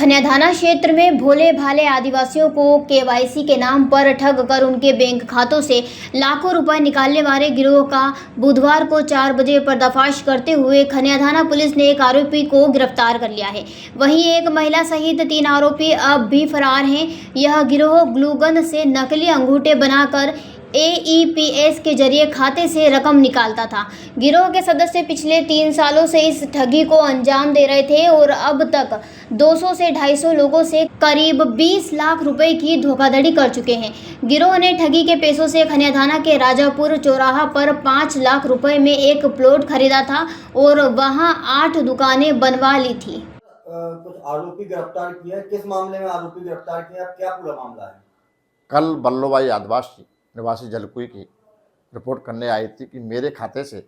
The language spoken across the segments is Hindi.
खनिया थाना क्षेत्र में भोले भाले आदिवासियों को केवाईसी के नाम पर ठग कर उनके बैंक खातों से लाखों रुपए निकालने वाले गिरोह का बुधवार को 4 बजे पर्दाफाश करते हुए खनिया थाना पुलिस ने एक आरोपी को गिरफ्तार कर लिया है। वहीं एक महिला सहित 3 आरोपी अब भी फरार हैं। यह गिरोह ग्लूगन से नकली अंगूठे बनाकर AEPS के जरिए खाते से रकम निकालता था। गिरोह के सदस्य पिछले 3 सालों से इस ठगी को अंजाम दे रहे थे और अब तक 200 से 250 लोगों से करीब 20 लाख रुपए की धोखाधड़ी कर चुके हैं। गिरोह ने ठगी के पैसों से खनिया थाना के राजापुर चौराहा पर 5 लाख रुपए में एक प्लॉट खरीदा था और वहां 8 दुकानें बनवा ली थी। कुछ आरोपी गिरफ्तार किया है। किस मामले में आरोपी गिरफ्तार किया, क्या पूरा मामला है? कल बल्लोबाई आदिवासी निवासी जलकुई की रिपोर्ट करने आई थी कि मेरे खाते से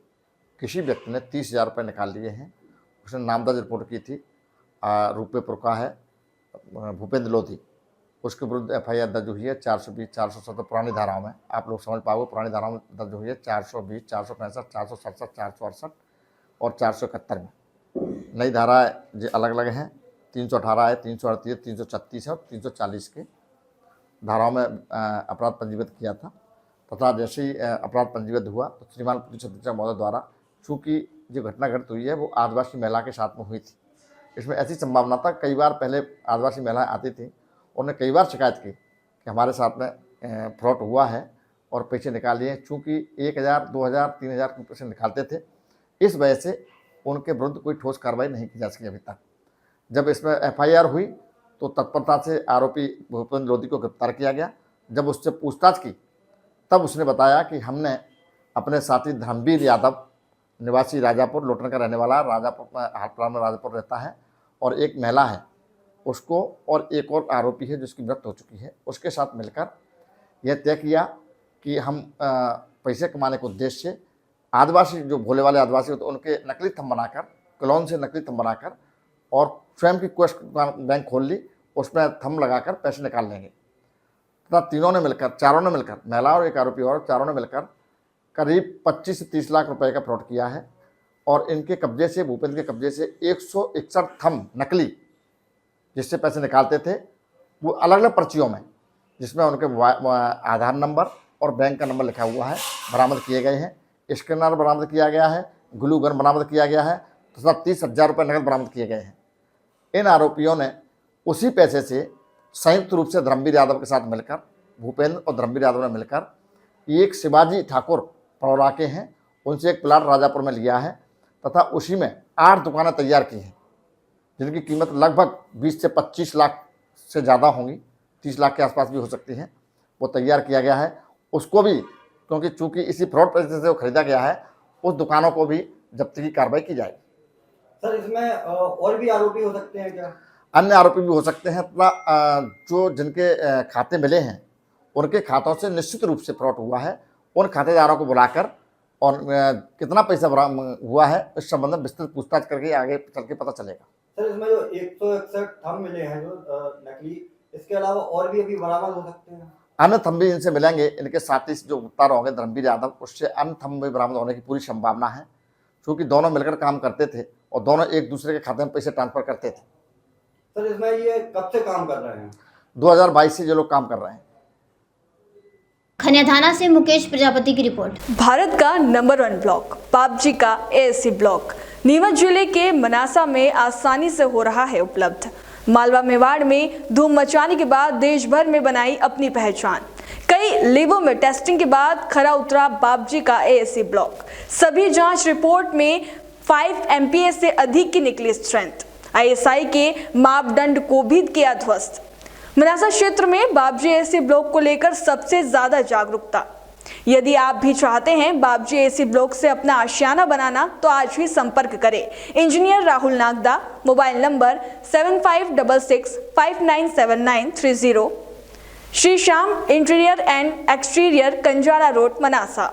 किसी व्यक्ति ने 30,000 रुपये निकाल लिए हैं। उसने नामदर्ज रिपोर्ट की थी। रूपेपुर का है भूपेंद्र लोधी। उसके विरुद्ध FIR दर्ज हुई है 420, 470 पुरानी धाराओं में। आप लोग समझ पाओगे, पुरानी धाराओं में दर्ज हुई है 420, 465, 467, 468 और 471 में। नई धारा जो अलग अलग हैं 318 है, 338, 336 है और 340 के धाराओं में अपराध पंजीबद्ध किया था। तथा जैसे ही अपराध पंजीबद्ध हुआ तो श्रीमान पुलिस अधीक्षक महोदय द्वारा, चूँकि जो घटना घटित हुई है वो आदिवासी महिला के साथ में हुई थी, इसमें ऐसी संभावना था कई बार पहले आदिवासी महिलाएं आती थी, उन्होंने कई बार शिकायत की कि हमारे साथ में फ्रॉड हुआ है और पैसे निकाल लिए। चूँकि 1,000, 2,000, 3,000 के पैसे निकालते थे, इस वजह से उनके विरुद्ध कोई ठोस कार्रवाई नहीं की जा सकी अभी तक। जब इसमें FIR हुई तो तत्परता से आरोपी भूपेंद्र लोधी को गिरफ्तार किया गया। जब उससे पूछताछ की तब उसने बताया कि हमने अपने साथी धर्मवीर यादव निवासी राजापुर लोटन का रहने वाला, राजापुर में हाटप्रा में राजापुर रहता है, और एक महिला है उसको, और एक और आरोपी है जिसकी मृत्यु हो चुकी है, उसके साथ मिलकर यह तय किया कि हम पैसे कमाने के उद्देश्य से आदिवासी जो भोले वाले आदिवासी होते उनके नकली थंब बनाकर, क्लोन से नकली थंब बनाकर और स्वयं की क्वेस्ट बैंक खोल ली, उसमें थंब लगाकर पैसे निकाल लेंगे। तथा चारों ने मिलकर, महिला और एक आरोपी और, चारों ने मिलकर करीब 25 से 30 लाख रुपए का फ्रॉड किया है। और इनके कब्जे से, भूपेंद्र के कब्जे से 161 थंब नकली जिससे पैसे निकालते थे, वो अलग अलग पर्चियों में, जिसमें उनके आधार नंबर और बैंक का नंबर लिखा हुआ है, बरामद किए गए हैं। स्कैनर बरामद किया गया है, ग्लू गन बरामद किया गया है, तथा 30,000 रुपये नकद बरामद किए गए हैं। इन आरोपियों ने उसी पैसे से संयुक्त रूप से धर्मवीर यादव के साथ मिलकर, भूपेंद्र और धर्मवीर यादव ने मिलकर एक शिवाजी ठाकुर परोरा के हैं, उनसे एक प्लाट राजापुर में लिया है तथा उसी में 8 दुकानें तैयार की हैं, जिनकी कीमत लगभग 20 से 25 लाख से ज़्यादा होंगी, 30 लाख के आसपास भी हो सकती हैं। वो तैयार किया गया है। उसको भी, क्योंकि चूँकि इसी फ्रॉड पैसे से वो खरीदा गया है, उस दुकानों को भी जब्ती की कार्रवाई की जाएगी। सर, इसमें और भी आरोपी हो सकते हैं क्या? अन्य आरोपी भी हो सकते हैं तथा जो जिनके खाते मिले हैं उनके खातों से निश्चित रूप से फ्रॉड हुआ है, उन खातेदारों को बुलाकर और कितना पैसा हुआ है इस संबंध में विस्तृत पूछताछ करके आगे चल के पता चलेगा। सर, इसमें जो 161 थंब मिले हैं जो नकली, इसके अलावा और भी अभी बरामद हो सकते हैं? अन्य थंब भी इनसे मिलेंगे। इनके साथी जो गिरफ्तार होंगे धर्मवीर यादव, उससे अन्य थंब भी बरामद होने की पूरी संभावना है, क्योंकि दोनों मिलकर काम करते थे और दोनों एक दूसरे के खाते में पैसे ट्रांसफर करते थे। सर, इसमें ये कब से काम कर रहे हैं? 2022 से ये लोग काम कर रहे हैं। खनिया थाना से मुकेश प्रजापति की रिपोर्ट। भारत का नंबर 1 ब्लॉक PUBG का ASC ब्लॉक नीमच जिले के मनासा में आसानी से हो रहा है उपलब्ध। मालवा मेवाड़ में धूम मचाने के बाद देश भर में बनाई अपनी पहचान। कई लेबों में टेस्टिंग के बाद खरा उतरा PUBG का ASC ब्लॉक। सभी जांच रिपोर्ट में 5 MPa से अधिक की निकली स्ट्रेंथ। ISI के मापदंड को भी किया ध्वस्त। मनासा क्षेत्र में PUBG ASC ब्लॉक को लेकर सबसे ज्यादा जागरूकता। यदि आप भी चाहते हैं PUBG ASC ब्लॉक से अपना आशियाना बनाना तो आज ही संपर्क करें engineer Rahul Nagda. Mobile number 7566597930। Shri Shyam interior and exterior, Kanjara road, Manasa.